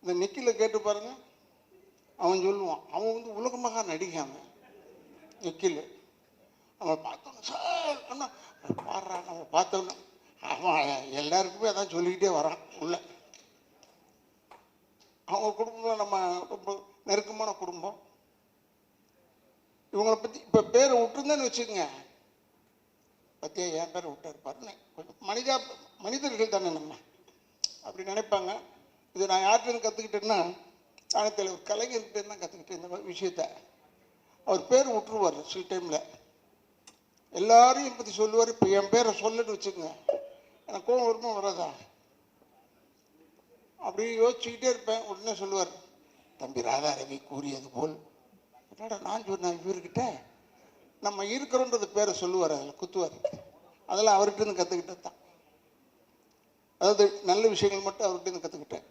இந்த நிக்கில கேட்டு பாருங்க, அவன் சொல்லுவான். அவன் வந்து உலகமாக நடிக்காம நிக்கில் அவன் பார்த்தோன்னு சார் அண்ணா பாடுறா. நம்ம பார்த்தோன்னு அவன் எல்லாருக்குமே அதான் சொல்லிக்கிட்டே வரான் உள்ள. அவங்க குடும்பம் நம்ம ரொம்ப நெருக்கமான குடும்பம். இவங்களை பற்றி இப்போ பேரை விட்டுருந்தேன்னு வச்சுக்கோங்க, பற்றியா என் பேரை விட்டார் பாருன்னு கொஞ்சம் மனிதர்கள் தானே நம்ம அப்படி நினைப்பாங்க. இது நான் யார்கிட்ட கற்றுக்கிட்டேன்னா, தானத்தில் ஒரு கலைஞர்கிட்ட தான் கற்றுக்கிட்டேன் இந்த விஷயத்த. அவர் பேர் விட்டுருவார் சில டைமில். எல்லாரையும் பற்றி சொல்லுவார். இப்போ என் பேரை சொல்லுன்னு வச்சுக்கோங்க, எனக்கு கோவம் வருமா வராதா? அப்படி யோசிச்சுக்கிட்டே இருப்பேன். உடனே சொல்லுவார், தம்பி ராதாரவி கூறியது போல். என்னடா நான் சொன்னேன் இவர்கிட்ட? நம்ம இருக்கிறோன்றது பேரை சொல்லுவார், அதில் குத்துவார். அதெல்லாம் அவர்கிட்ட இருந்து கற்றுக்கிட்டது தான். அதாவது நல்ல விஷயங்கள் மட்டும் அவர்கிட்ட இருந்து கற்றுக்கிட்டேன்.